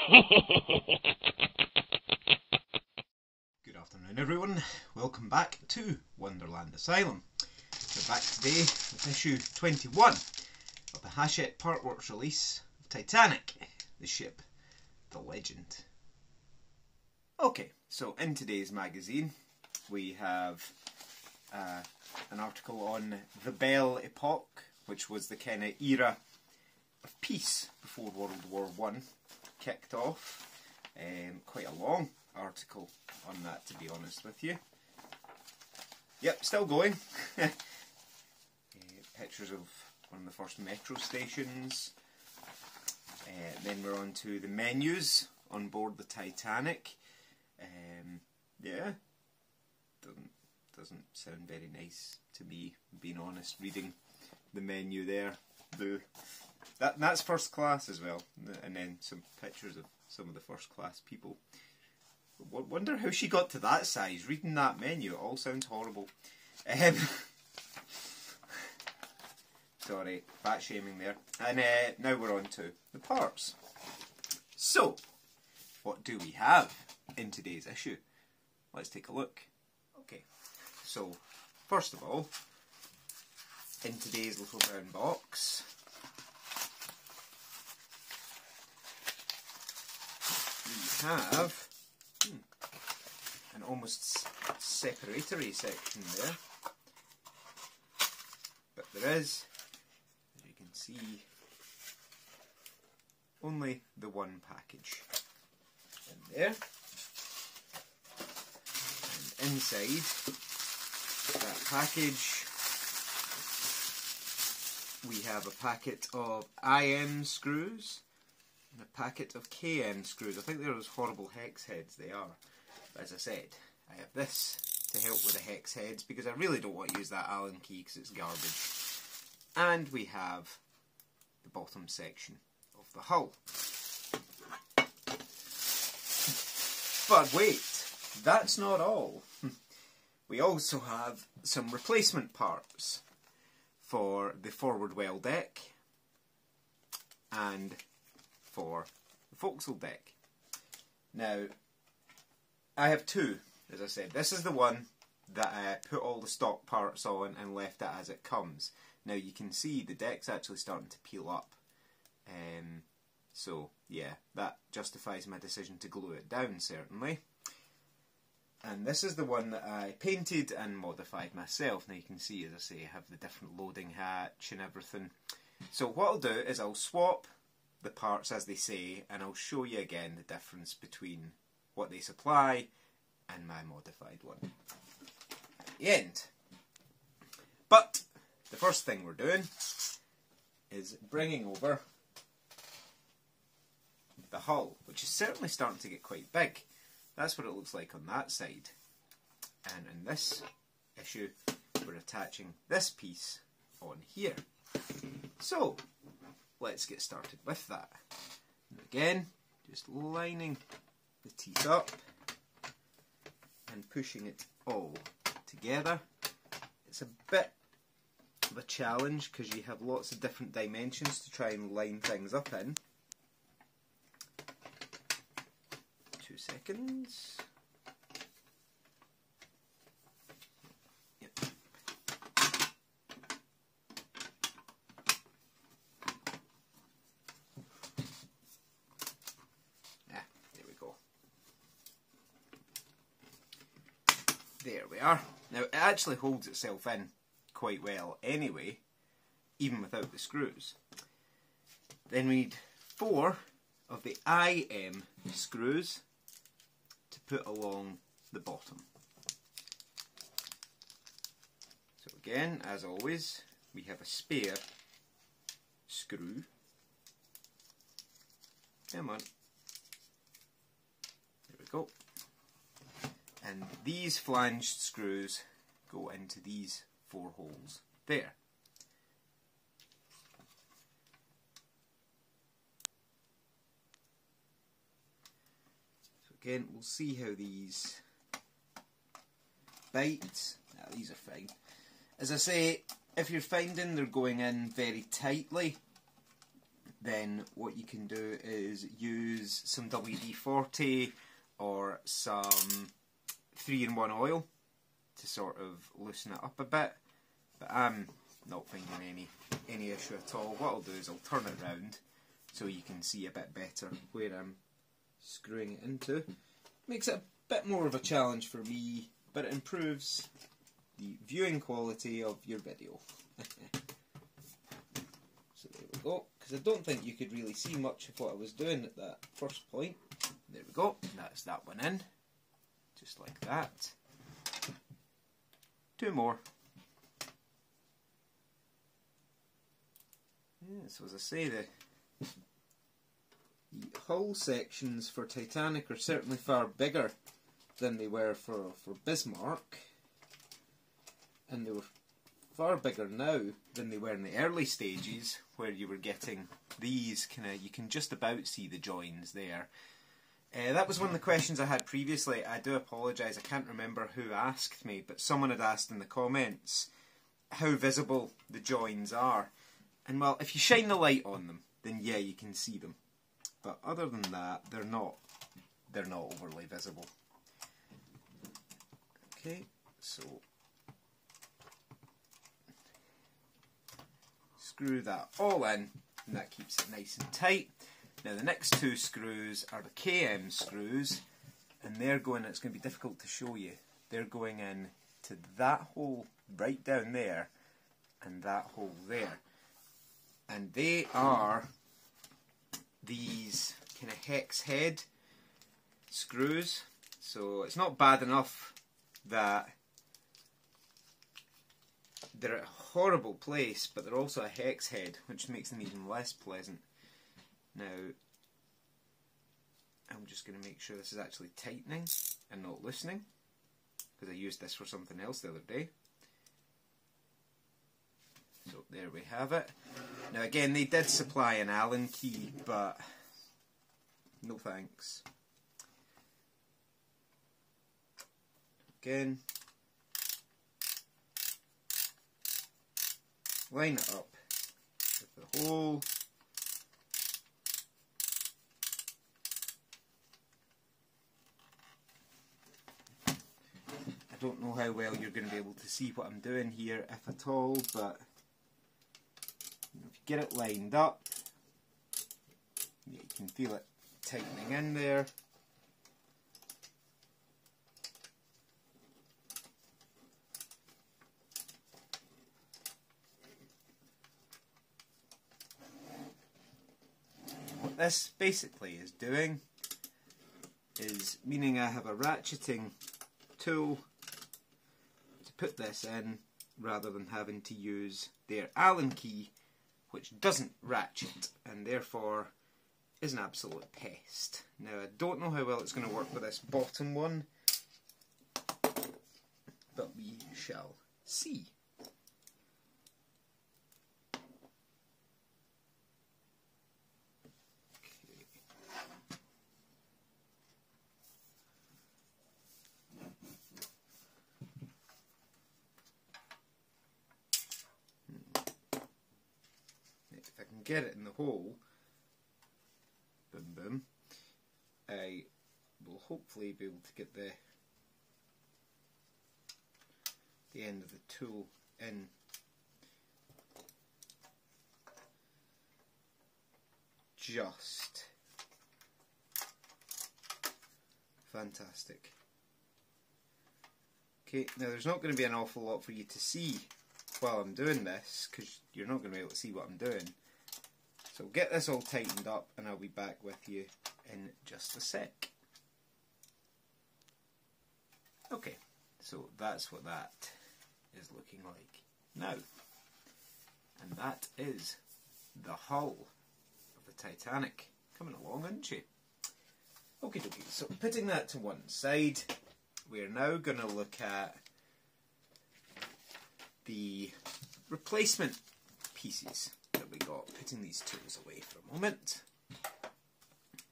Good afternoon everyone, welcome back to Wonderland Asylum. We're back today with issue 21 of the Hachette partworks release of Titanic, the ship, the legend. Okay, so in today's magazine we have an article on the Belle Epoque, which was the kind of era of peace before World War I kicked off. Quite a long article on that, to be honest with you. Yep, still going. Pictures of one of the first metro stations. Then we're on to the menus on board the Titanic. Yeah, doesn't sound very nice to me, being honest, reading the menu there. That's first class as well, and then some pictures of some of the first class people. Wonder how she got to that size. Reading that menu, it all sounds horrible. Sorry, fat shaming there. And now we're on to the parts. So, what do we have in today's issue? Let's take a look. Okay, so first of all, in today's little brown box, we have an almost separatory section there, but there is, as you can see, only the one package in there, and inside that package we have a packet of IM screws and a packet of KM screws. I think they're those horrible hex heads they are. But as I said, I have this to help with the hex heads because I really don't want to use that Allen key because it's garbage. And we have the bottom section of the hull. But wait, that's not all. We also have some replacement parts for the forward well deck and for the forecastle deck. Now, I have two, as I said. This is the one that I put all the stock parts on and left it as it comes. Now you can see the deck's actually starting to peel up. So yeah, that justifies my decision to glue it down, certainly. And this is the one that I painted and modified myself. Now you can see, as I say, I have the different loading hatch and everything. So what I'll do is I'll swap the parts as they say, and I'll show you again the difference between what they supply and my modified one at the end. But the first thing we're doing is bringing over the hull, which is certainly starting to get quite big. That's what it looks like on that side. And in this issue, we're attaching this piece on here. So, let's get started with that. And again, just lining the teeth up and pushing it all together. It's a bit of a challenge because you have lots of different dimensions to try and line things up in. 2 seconds. Yep. There we go. There we are. Now it actually holds itself in quite well anyway, even without the screws. Then we need 4 of the IM screws to put along the bottom. So again, as always, we have a spare screw. Come on. There we go. And these flanged screws go into these 4 holes there. So again, we'll see how these bite. These are fine. As I say, if you're finding they're going in very tightly, then what you can do is use some WD-40 or some 3-in-1 oil to sort of loosen it up a bit, but I'm not finding any issue at all. What I'll do is I'll turn it round so you can see a bit better where I'm screwing it into. Makes it a bit more of a challenge for me, but it improves the viewing quality of your video. So there we go, because I don't think you could really see much of what I was doing at that first point. There we go, that's that one in, just like that. 2 more. Yeah, so as I say, the hull sections for Titanic are certainly far bigger than they were for Bismarck, and they were far bigger now than they were in the early stages, where you were getting these you can just about see the joins there. That was one of the questions I had previously. I do apologise, I can't remember who asked me, but someone had asked in the comments how visible the joins are. And well, if you shine the light on them, then yeah, you can see them. But other than that, they're not overly visible. Okay, so screw that all in, and that keeps it nice and tight. Now the next 2 screws are the KM screws, and they're going, it's going to be difficult to show you, they're going in to that hole right down there, and that hole there. And they are these kind of hex head screws, so it's not bad enough that they're at a horrible place, but they're also a hex head, which makes them even less pleasant. Now, I'm just going to make sure this is actually tightening and not loosening, because I used this for something else the other day. So there we have it. Now again, they did supply an Allen key, but no thanks. Again, line it up with the hole. I don't know how well you're going to be able to see what I'm doing here, if at all, but if you get it lined up, you can feel it tightening in there. What this basically is doing is meaning I have a ratcheting tool to put this in, rather than having to use their Allen key, which doesn't ratchet and therefore is an absolute pest. Now I don't know how well it's going to work with this bottom one, but we shall see. If I can get it in the hole, boom boom, I will hopefully be able to get the end of the tool in. Just fantastic. Okay, now there's not going to be an awful lot for you to see while I'm doing this, because you're not going to be able to see what I'm doing. So get this all tightened up and I'll be back with you in just a sec. Okay, so that's what that is looking like now. And that is the hull of the Titanic. Coming along, isn't she? Okay, so putting that to one side, we're now going to look at the replacement pieces that we got, putting these tools away for a moment.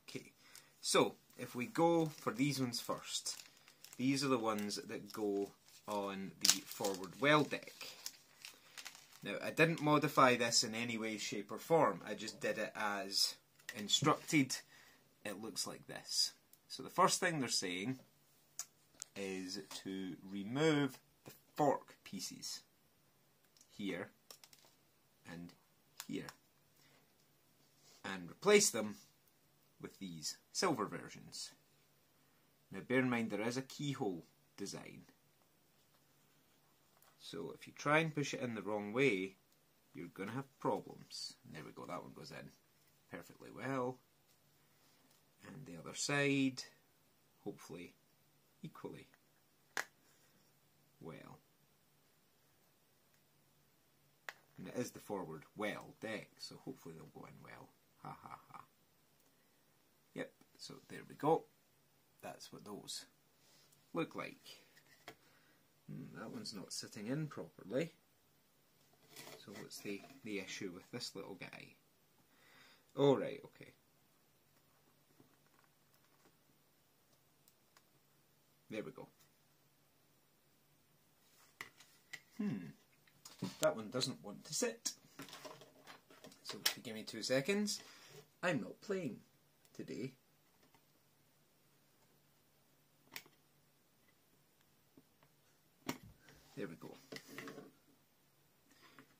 Okay, so if we go for these ones first, these are the ones that go on the forward well deck. Now, I didn't modify this in any way, shape or form. I just did it as instructed. It looks like this. So the first thing they're saying is to remove the fork pieces here and here and replace them with these silver versions. Now bear in mind there is a keyhole design. So if you try and push it in the wrong way, you're going to have problems. And there we go, that one goes in perfectly well. And the other side, hopefully equally well. And it is the forward well deck, so hopefully they'll go in well. Ha ha ha. Yep, so there we go. That's what those look like. That one's not sitting in properly. So what's the issue with this little guy? Oh right, okay. There we go. That one doesn't want to sit. So if you give me 2 seconds, I'm not playing today. There we go.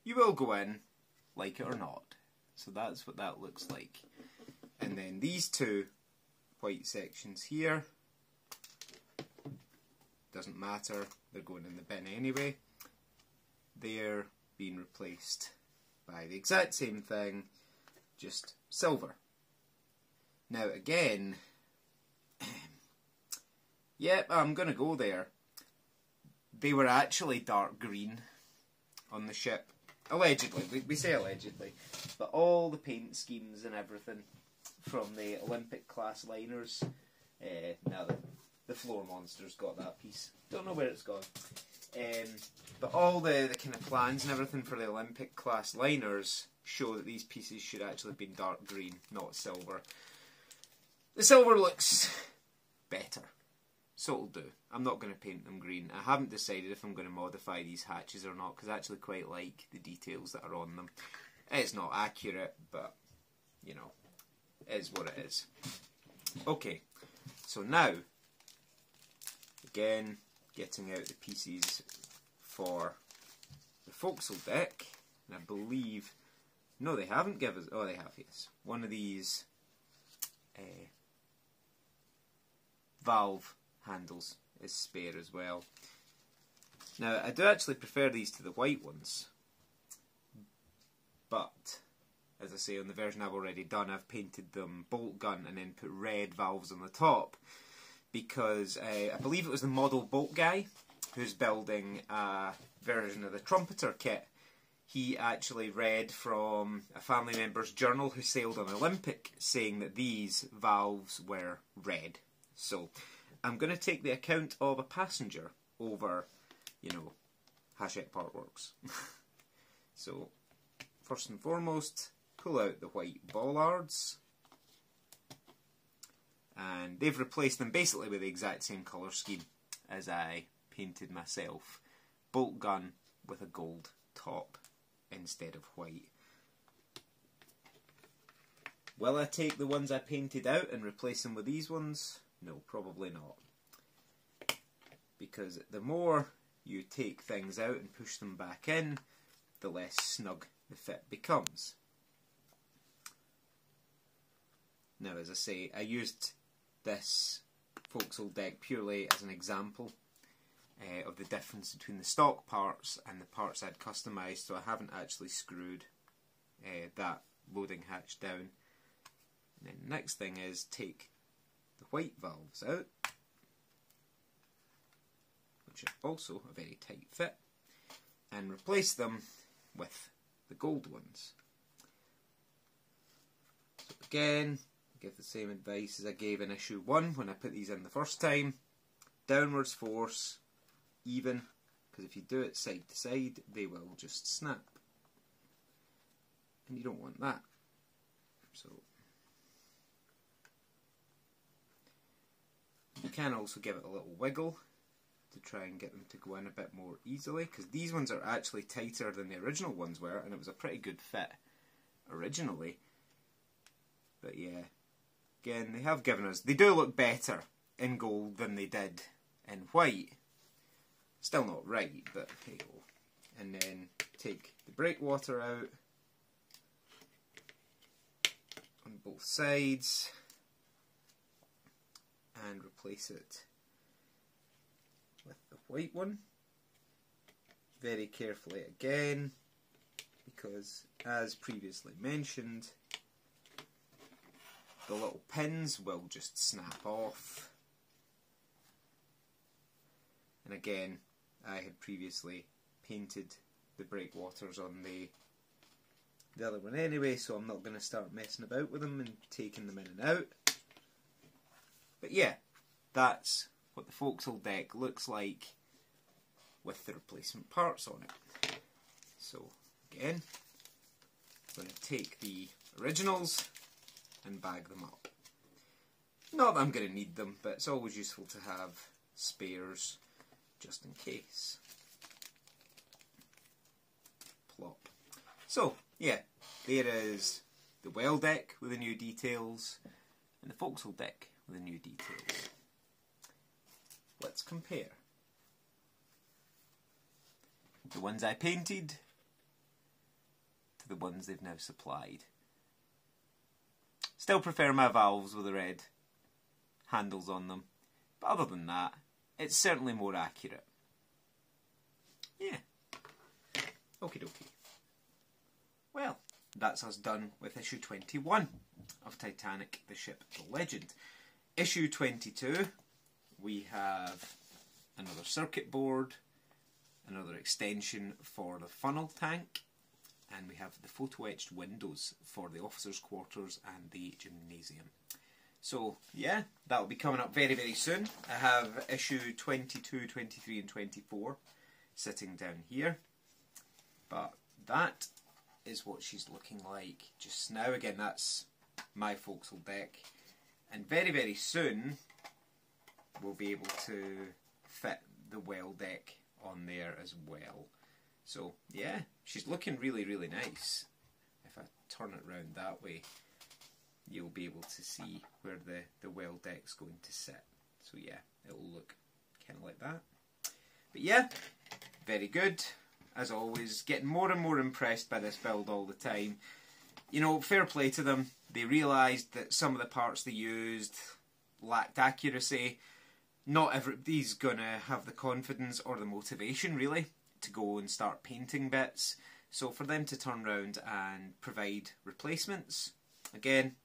You will go in, like it or not. So that's what that looks like. And then these two white sections here, doesn't matter, they're going in the bin anyway. They're being replaced by the exact same thing, just silver. Now again, yep, I'm going to go there. They were actually dark green on the ship. Allegedly, we say allegedly. But all the paint schemes and everything from the Olympic class liners, now the floor monster's got that piece. Don't know where it's gone. But all the kind of plans and everything for the Olympic class liners show that these pieces should actually have been dark green, not silver. The silver looks better. So it'll do. I'm not going to paint them green. I haven't decided if I'm going to modify these hatches or not, because I actually quite like the details that are on them. It's not accurate, but, you know, it is what it is. Okay, so now, again, getting out the pieces for the forecastle deck, and I believe, no they haven't given us, oh they have, yes, one of these valve handles is spare as well. Now I do actually prefer these to the white ones, but as I say, on the version I've already done, I've painted them bolt gun and then put red valves on the top, because I believe it was the model boat guy who's building a version of the trumpeter kit. He actually read from a family member's journal who sailed on Olympic, saying that these valves were red. So I'm going to take the account of a passenger over, you know, Hachette partworks. So first and foremost, pull out the white bollards, and they've replaced them basically with the exact same colour scheme as I painted myself. Bolt gun with a gold top instead of white. Will I take the ones I painted out and replace them with these ones? No, probably not. Because the more you take things out and push them back in, the less snug the fit becomes. Now, as I say, I used this forecastle deck purely as an example of the difference between the stock parts and the parts I'd customised, so I haven't actually screwed that loading hatch down. And then the next thing is take the white valves out, which are also a very tight fit, and replace them with the gold ones. So again, give the same advice as I gave in issue 1 when I put these in the first time. Downwards force, even, because if you do it side to side, they will just snap. And you don't want that. So you can also give it a little wiggle to try and get them to go in a bit more easily, because these ones are actually tighter than the original ones were, and it was a pretty good fit originally. But yeah, again, they have given us, they do look better in gold than they did in white. Still not right, but hey ho. And then take the breakwater out on both sides and replace it with the white one. Very carefully again, because as previously mentioned, the little pins will just snap off. And again, I had previously painted the breakwaters on the other one anyway, so I'm not going to start messing about with them and taking them in and out. But yeah, that's what the forecastle deck looks like with the replacement parts on it. So again, I'm going to take the originals and bag them up. Not that I'm going to need them, but it's always useful to have spares just in case. Plop. So yeah, there is the well deck with the new details and the forecastle deck with the new details. Let's compare the ones I painted to the ones they've now supplied. Still prefer my valves with the red handles on them, but other than that, it's certainly more accurate. Yeah. Okie dokie. Well, that's us done with issue 21 of Titanic, the Ship, the Legend. Issue 22, we have another circuit board, another extension for the funnel tank, and we have the photo-etched windows for the officers' quarters and the gymnasium. So yeah, that will be coming up very, very soon. I have issue 22, 23 and 24 sitting down here. But that is what she's looking like just now. Again, that's my forecastle deck. And very, very soon we'll be able to fit the well deck on there as well. So yeah, she's looking really, really nice. If I turn it round that way, you'll be able to see where the well deck's going to sit. So yeah, it'll look kind of like that. But yeah, very good. As always, getting more and more impressed by this build all the time. You know, fair play to them. They realised that some of the parts they used lacked accuracy. Not everybody's going to have the confidence or the motivation, really, to go and start painting bits. So for them to turn around and provide replacements, again,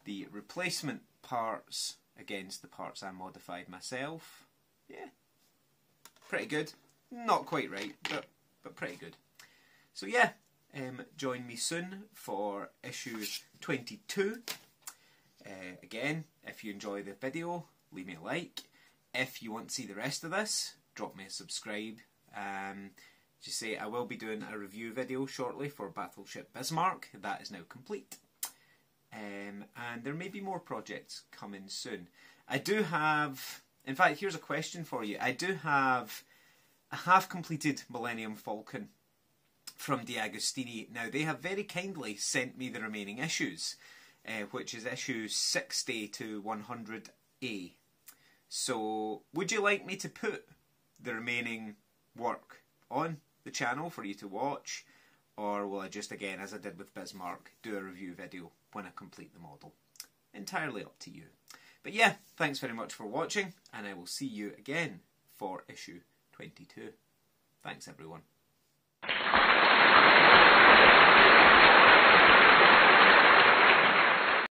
the replacement parts against the parts I modified myself, yeah, pretty good. Not quite right, but pretty good. So yeah, join me soon for issue 22. Again, if you enjoy the video, leave me a like. If you want to see the rest of this, drop me a subscribe. Just say I will be doing a review video shortly for Battleship Bismarck. That is now complete. And there may be more projects coming soon. I do have, in fact, here's a question for you. I do have a half-completed Millennium Falcon from D'Agostini. Now, they have very kindly sent me the remaining issues, which is issue 60 to 100A. So, would you like me to put the remaining work on the channel for you to watch? Or will I just, again, as I did with Bismarck, do a review video when I complete the model? Entirely up to you. But yeah, thanks very much for watching, and I will see you again for issue 22. Thanks everyone.